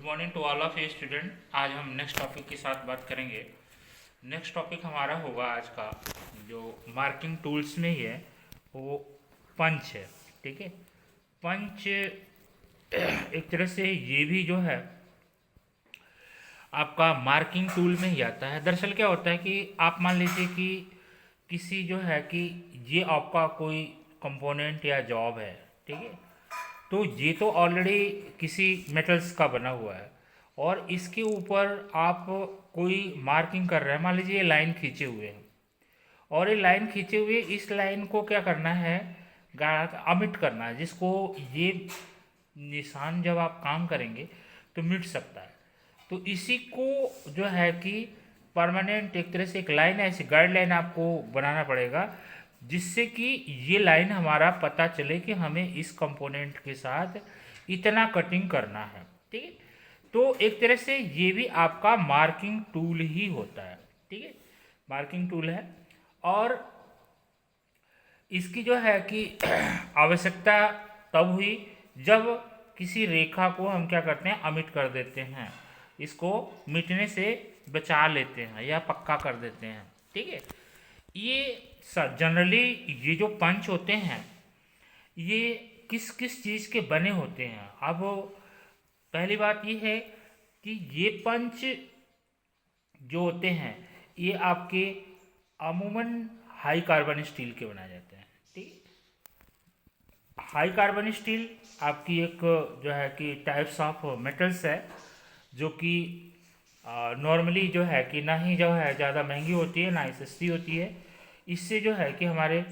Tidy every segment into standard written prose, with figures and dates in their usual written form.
Good morning to all of you student. आज हम next topic के साथ बात करेंगे। नेक्स्ट टॉपिक हमारा होगा आज का जो मार्किंग टूल्स में ही है वो पंच है। ठीक है, पंच एक तरह से ये भी जो है आपका मार्किंग टूल में ही आता है। दरअसल क्या होता है कि आप मान लीजिए कि किसी जो है कि ये आपका कोई कंपोनेंट या जॉब है, ठीक है, तो ये तो ऑलरेडी किसी मेटल्स का बना हुआ है और इसके ऊपर आप कोई मार्किंग कर रहे हैं। मान लीजिए ये लाइन खींचे हुए हैं और ये लाइन खींचे हुए इस लाइन को क्या करना है, अमिट करना है, जिसको ये निशान जब आप काम करेंगे तो मिट सकता है। तो इसी को जो है कि परमानेंट एक तरह से एक लाइन ऐसी गाइडलाइन आपको बनाना पड़ेगा जिससे कि ये लाइन हमारा पता चले कि हमें इस कंपोनेंट के साथ इतना कटिंग करना है। ठीक है, तो एक तरह से ये भी आपका मार्किंग टूल ही होता है। ठीक है, मार्किंग टूल है और इसकी जो है कि आवश्यकता तब हुई जब किसी रेखा को हम क्या करते हैं, अमिट कर देते हैं, इसको मिटने से बचा लेते हैं या पक्का कर देते हैं। ठीक है, ये जनरली ये जो पंच होते हैं ये किस किस चीज़ के बने होते हैं। अब पहली बात ये है कि ये पंच जो होते हैं ये आपके अमूमन हाई कार्बन स्टील के बनाए जाते हैं। ठीक है, हाई कार्बन स्टील आपकी एक जो है कि टाइप्स ऑफ मेटल्स है जो कि नॉर्मली जो है कि ना ही जो है ज़्यादा महंगी होती है ना ही सस्ती होती है। इससे जो है कि हमारे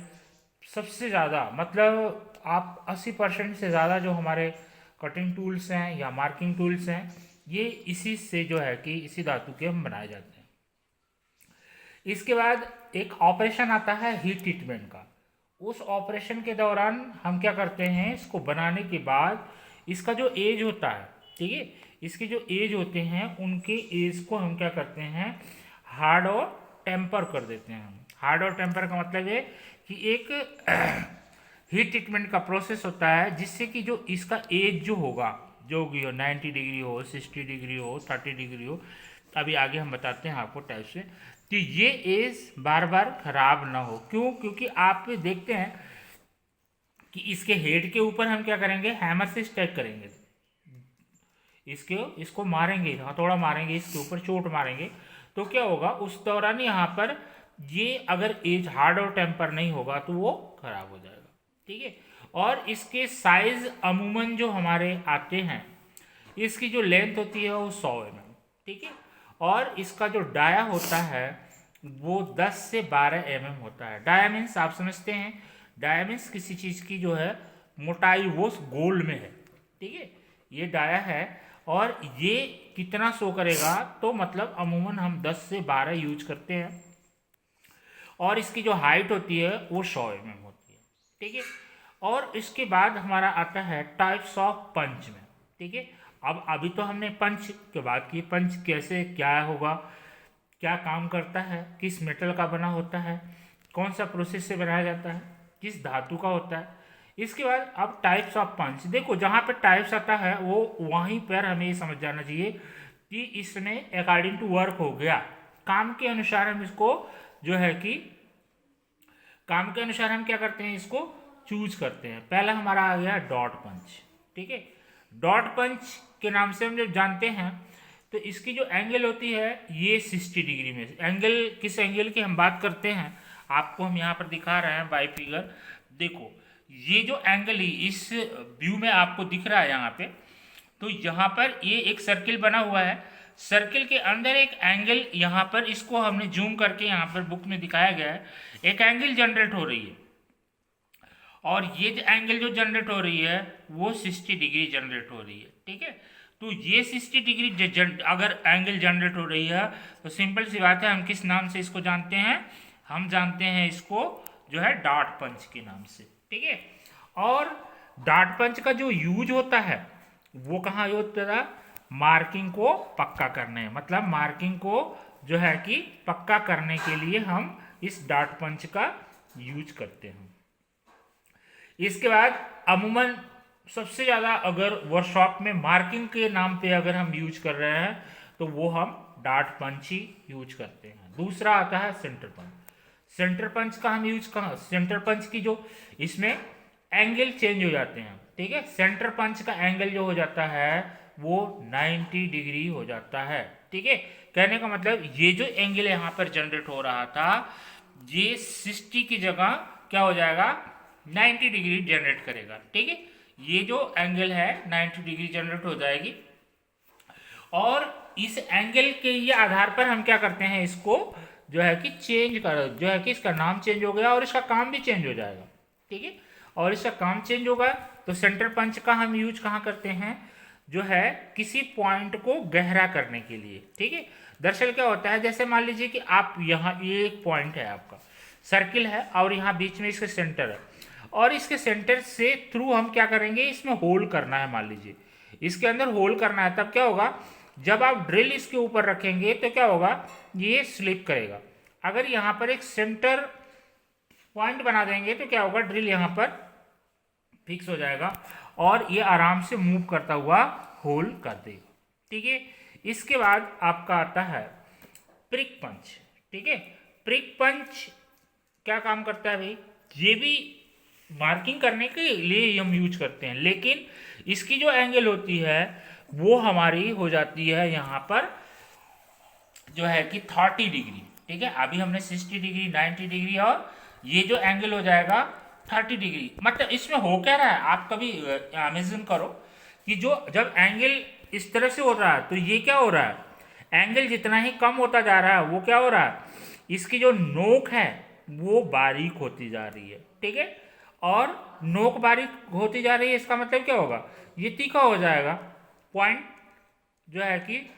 सबसे ज़्यादा मतलब आप 80% से ज़्यादा जो हमारे कटिंग टूल्स हैं या मार्किंग टूल्स हैं ये इसी से जो है कि इसी धातु के हम बनाए जाते हैं। इसके बाद एक ऑपरेशन आता है हीट ट्रीटमेंट का। उस ऑपरेशन के दौरान हम क्या करते हैं, इसको बनाने के बाद इसका जो एज होता है, ठीक है, इसके जो एज होते हैं उनके एज को हम क्या करते हैं, हार्ड और टेम्पर कर देते हैं। हार्ड और टेम्पर का मतलब है कि एक हीट ट्रीटमेंट का प्रोसेस होता है जिससे कि जो इसका एज जो होगा, जो भी हो, 90 डिग्री हो, 60 डिग्री हो, 30 डिग्री हो, अभी आगे हम बताते हैं आपको टाइप से, तो ये एज बार बार खराब ना हो। क्यों? क्योंकि आप देखते हैं कि इसके हेड के ऊपर हम क्या करेंगे, हैमर से स्ट्राइक करेंगे, इसको मारेंगे, हथौड़ा मारेंगे, इसके ऊपर चोट मारेंगे, तो क्या होगा उस दौरान यहाँ पर ये अगर एज हार्ड और टेम्पर नहीं होगा तो वो खराब हो जाएगा। ठीक है, और इसके साइज अमूमन जो हमारे आते हैं इसकी जो लेंथ होती है वो 100 mm। ठीक है, और इसका जो डाया होता है वो 10 से 12 mm होता है। डाया मीन्स आप समझते हैं, डाया मीन्स किसी चीज़ की जो है मोटाई वो गोल में है। ठीक है, ये डाया है और ये कितना शो करेगा, तो मतलब अमूमन हम 10 से 12 यूज करते हैं और इसकी जो हाइट होती है वो 100 mm होती है। ठीक है, और इसके बाद हमारा आता है टाइप्स ऑफ पंच में। ठीक है, अब अभी तो हमने पंच के बात की, पंच कैसे क्या होगा, क्या काम करता है, किस मेटल का बना होता है, कौन सा प्रोसेस से बनाया जाता है, किस धातु का होता है। इसके बाद अब टाइप्स ऑफ पंच, देखो जहाँ पे टाइप्स आता है वो वहीं पर हमें ये समझ जाना चाहिए कि इसमें अकॉर्डिंग टू वर्क हो गया, काम के अनुसार हम इसको जो है कि काम के अनुसार हम क्या करते हैं, इसको चूज करते हैं। पहला हमारा आ गया डॉट पंच। ठीक है, डॉट पंच के नाम से हम जब जानते हैं तो इसकी जो एंगल होती है ये 60 डिग्री में, एंगल किस एंगल की हम बात करते हैं आपको हम यहाँ पर दिखा रहे हैं बाई फिगर। देखो ये जो एंगल ही इस व्यू में आपको दिख रहा है यहाँ पे, तो यहाँ पर ये एक सर्किल बना हुआ है, सर्किल के अंदर एक एंगल, यहाँ पर इसको हमने जूम करके यहाँ पर बुक में दिखाया गया है, एक एंगल जनरेट हो रही है और ये जो एंगल जो जनरेट हो रही है वो 60 डिग्री जनरेट हो रही है। ठीक है, तो ये 60 डिग्री अगर एंगल जनरेट हो रही है तो सिंपल सी बात है, हम किस नाम से इसको जानते हैं, हम जानते हैं इसको जो है डॉट पंच के नाम से। ठीक है, और डॉट पंच का जो यूज होता है वो कहाँ यूज होता है, मार्किंग को पक्का करने, मतलब मार्किंग को जो है कि पक्का करने के लिए हम इस डॉट पंच का यूज करते हैं। इसके बाद अमूमन सबसे ज़्यादा अगर वर्कशॉप में मार्किंग के नाम पे अगर हम यूज कर रहे हैं तो वो हम डार्ट पंच ही यूज करते हैं। दूसरा आता है सेंटर पंच। सेंटर पंच का हम यूज कहाँ, सेंटर पंच की जो इसमें एंगल चेंज हो जाते हैं, ठीक है। सेंटर पंच का एंगल जो हो जाता है वो 90 डिग्री हो जाता है, ठीक है। कहने का मतलब ये जो एंगल यहाँ पर जनरेट हो रहा था ये 60 की जगह क्या हो जाएगा 90 डिग्री जनरेट करेगा, ठीक है। ये जो एंगल है 90 डिग्री जनरेट हो जाएगी और इस एंगल के ये आधार पर हम क्या करते हैं इसको जो है कि चेंज कर, जो है कि इसका नाम चेंज हो गया और इसका काम भी चेंज हो जाएगा, ठीक है। और इसका काम चेंज होगा तो सेंटर पंच का हम यूज कहाँ करते हैं, जो है किसी पॉइंट को गहरा करने के लिए, ठीक है। दरअसल क्या होता है, जैसे मान लीजिए कि आप यहाँ ये एक पॉइंट है आपका सर्किल है और यहाँ बीच में इसका सेंटर है और इसके सेंटर से थ्रू हम क्या करेंगे इसमें होल करना है, मान लीजिए इसके अंदर होल करना है। तब क्या होगा जब आप ड्रिल इसके ऊपर रखेंगे तो क्या होगा ये स्लिप करेगा। अगर यहाँ पर एक सेंटर पॉइंट बना देंगे तो क्या होगा ड्रिल यहाँ पर फिक्स हो जाएगा और ये आराम से मूव करता हुआ होल कर देगा, ठीक है। इसके बाद आपका आता है प्रिक पंच, ठीक है। प्रिक पंच क्या काम करता है भाई, ये भी मार्किंग करने के लिए हम यूज करते हैं, लेकिन इसकी जो एंगल होती है वो हमारी हो जाती है यहाँ पर जो है कि 30 डिग्री, ठीक है। अभी हमने 60 डिग्री 90 डिग्री और ये जो एंगल हो जाएगा 30 डिग्री। मतलब इसमें हो क्या रहा है आप कभी इमेजिन करो कि जो जब एंगल इस तरह से हो रहा है तो ये क्या हो रहा है एंगल जितना ही कम होता जा रहा है वो क्या हो रहा है इसकी जो नोक है वो बारीक होती जा रही है, ठीक है। और नोक बारीक होती जा रही है इसका मतलब क्या होगा ये तीखा हो जाएगा, पॉइंट जो है कि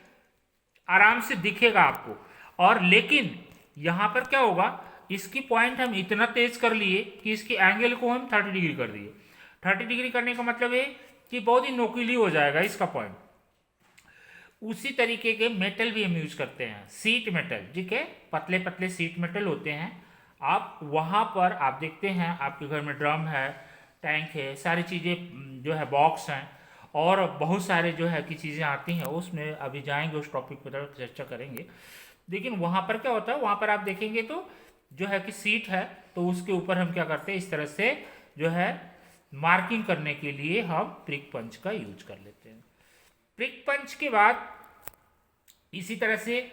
आराम से दिखेगा आपको। और लेकिन यहाँ पर क्या होगा इसकी पॉइंट हम इतना तेज कर लिए कि इसकी एंगल को हम 30 डिग्री कर दिए। 30 डिग्री करने का मतलब है कि बहुत ही नोकीली हो जाएगा इसका पॉइंट। उसी तरीके के मेटल भी हम यूज करते हैं, सीट मेटल, ठीक है। पतले पतले सीट मेटल होते हैं, आप वहाँ पर आप देखते हैं आपके घर में ड्रम है, टैंक है, सारी चीज़ें जो है बॉक्स हैं और बहुत सारे जो है कि चीज़ें आती हैं, उसमें अभी जाएंगे उस टॉपिक पर चर्चा करेंगे। लेकिन वहाँ पर क्या होता है वहाँ पर आप देखेंगे तो जो है कि सीट है तो उसके ऊपर हम क्या करते हैं इस तरह से जो है मार्किंग करने के लिए हम प्रिक पंच का यूज कर लेते हैं। प्रिक पंच के बाद इसी तरह से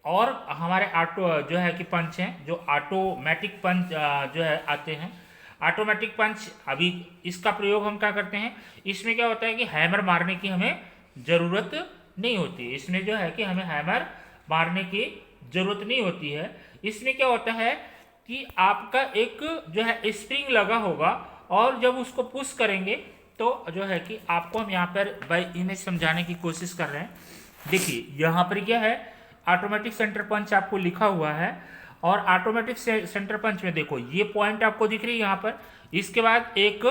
और हमारे ऑटो जो है कि पंच हैं जो ऑटोमेटिक पंच जो है आते हैं। ऑटोमेटिक पंच अभी इसका प्रयोग हम क्या करते हैं, इसमें क्या होता है कि हैमर मारने की हमें ज़रूरत नहीं होती, इसमें जो है कि हमें हैमर मारने की ज़रूरत नहीं होती है। इसमें क्या होता है कि आपका एक जो है स्प्रिंग लगा होगा और जब उसको पुश करेंगे तो जो है कि आपको हम यहाँ पर बाय इमेज समझाने की कोशिश कर रहे हैं। देखिए यहाँ पर क्या है ऑटोमेटिक सेंटर पंच आपको लिखा हुआ है और ऑटोमेटिक सेंटर पंच में देखो ये पॉइंट आपको दिख रही है यहाँ पर, इसके बाद एक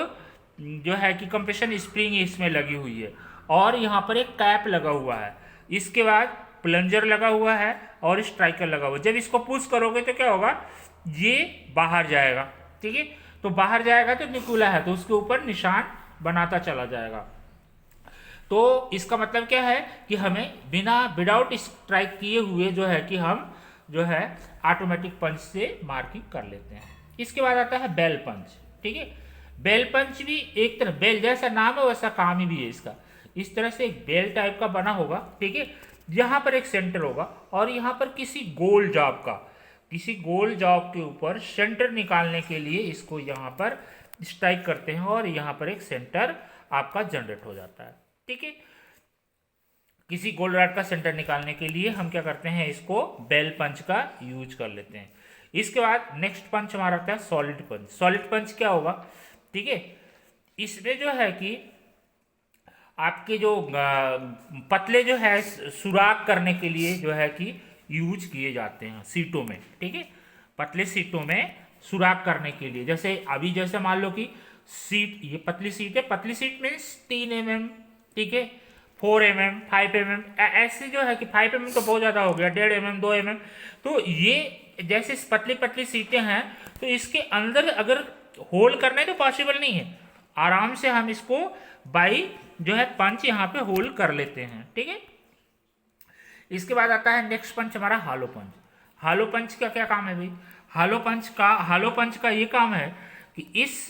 जो है कि कंप्रेशन स्प्रिंग इसमें लगी हुई है और यहाँ पर एक कैप लगा हुआ है, इसके बाद प्लंजर लगा हुआ है और स्ट्राइकर लगा हुआ है। जब इसको पुश करोगे तो क्या होगा ये बाहर जाएगा, ठीक है। तो बाहर जाएगा तो निकुला है तो उसके ऊपर निशान बनाता चला जाएगा। तो इसका मतलब क्या है कि हमें विदाउट स्ट्राइक किए हुए जो है कि हम जो है ऑटोमेटिक पंच से मार्किंग कर लेते हैं। इसके बाद आता है बेल पंच, ठीक है। बेल पंच भी एक तरह बेल जैसा नाम है वैसा काम ही भी है इसका। इस तरह से एक बेल टाइप का बना होगा, ठीक है। यहाँ पर एक सेंटर होगा और यहाँ पर किसी गोल जॉब के ऊपर सेंटर निकालने के लिए इसको यहाँ पर स्ट्राइक करते हैं और यहाँ पर एक सेंटर आपका जनरेट हो जाता है, ठीक है। किसी गोल रॉड का सेंटर निकालने के लिए हम क्या करते हैं इसको बेल पंच का यूज कर लेते हैं। इसके बाद नेक्स्ट पंच हमारा आता है सॉलिड पंच। सॉलिड पंच क्या होगा, ठीक है। इसमें जो है कि आपके जो पतले जो है सुराख करने के लिए जो है कि यूज किए जाते हैं सीटों में, ठीक है। पतले सीटों में सुराख करने के लिए, जैसे अभी जैसे मान लो कि सीट ये पतली सीट है, पतली सीट मीन्स 3 mm, ठीक है, 4 mm, 5 mm, ऐसे जो है कि 5 mm तो बहुत ज़्यादा हो गया, 1.5 mm, 2 mm। तो ये जैसे पतली पतली सीटें हैं तो इसके अंदर अगर होल करना है तो पॉसिबल नहीं है, आराम से हम इसको बाई जो है पंच यहाँ पे होल्ड कर लेते हैं। ठीक है, इसके बाद आता है नेक्स्ट पंच हमारा हालो पंच। हालो पंच का क्या काम है भाई? हालो पंच का ये काम है कि इस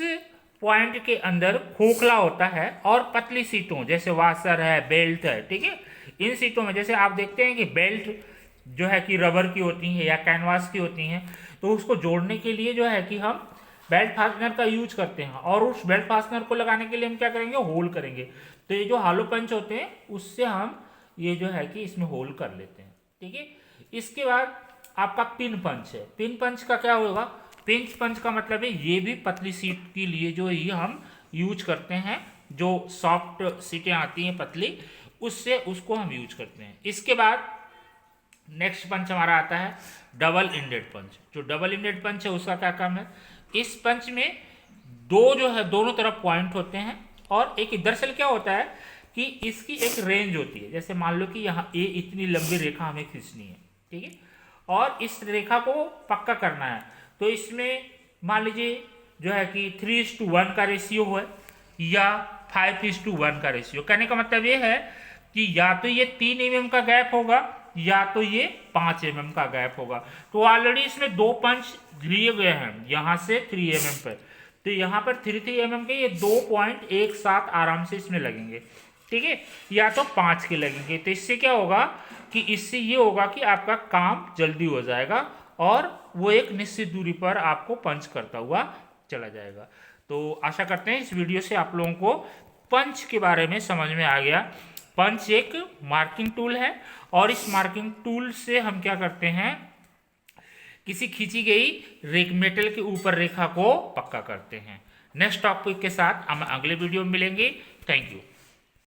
पॉइंट के अंदर खोखला होता है और पतली सीटों जैसे वाशर है, बेल्ट है, ठीक है, इन सीटों में जैसे आप देखते हैं कि बेल्ट जो है कि रबर की होती है या कैनवास की होती हैं, तो उसको जोड़ने के लिए जो है कि हम बेल्ट फास्टनर का यूज करते हैं, और उस बेल्ट फास्टनर को लगाने के लिए हम क्या करेंगे? होल करेंगे। तो ये जो हालो पंच होते हैं उससे हम ये जो है कि इसमें होल कर लेते हैं। ठीक है, इसके बाद आपका पिन पंच है। पिन पंच का क्या होगा? पिन पंच का मतलब है ये भी पतली सीट के लिए जो ये हम यूज करते हैं, जो सॉफ्ट सीटें आती हैं पतली, उससे उसको हम यूज करते हैं। इसके बाद नेक्स्ट पंच हमारा आता है डबल इंडेड पंच। जो डबल इंडेड पंच है उसका क्या काम है? इस पंच में दोनों तरफ पॉइंट होते हैं, और एक दरअसल क्या होता है कि इसकी एक रेंज होती है। जैसे मान लो कि यहाँ ये इतनी लंबी रेखा हमें खींचनी है, ठीक है, और इस रेखा को पक्का करना है, तो इसमें मान लीजिए जो है कि 3:1 का रेशियो है या 5:1 का रेशियो। कहने का मतलब ये है कि या तो ये 3 mm का गैप होगा या तो ये 5 mm का गैप होगा। तो ऑलरेडी इसमें 2 पंच लिए गए हैं यहाँ से 3 mm पर, तो यहाँ पर 3 mm के ये 2 पॉइंट एक साथ आराम से इसमें लगेंगे। ठीक है, या तो 5 के लगेंगे। तो इससे क्या होगा कि इससे ये होगा कि आपका काम जल्दी हो जाएगा और वो एक निश्चित दूरी पर आपको पंच करता हुआ चला जाएगा। तो आशा करते हैं इस वीडियो से आप लोगों को पंच के बारे में समझ में आ गया। पंच एक मार्किंग टूल है, और इस मार्किंग टूल से हम क्या करते हैं? किसी खींची गई मेटल के ऊपर रेखा को पक्का करते हैं। नेक्स्ट टॉपिक के साथ हम अगले वीडियो में मिलेंगे। Thank you.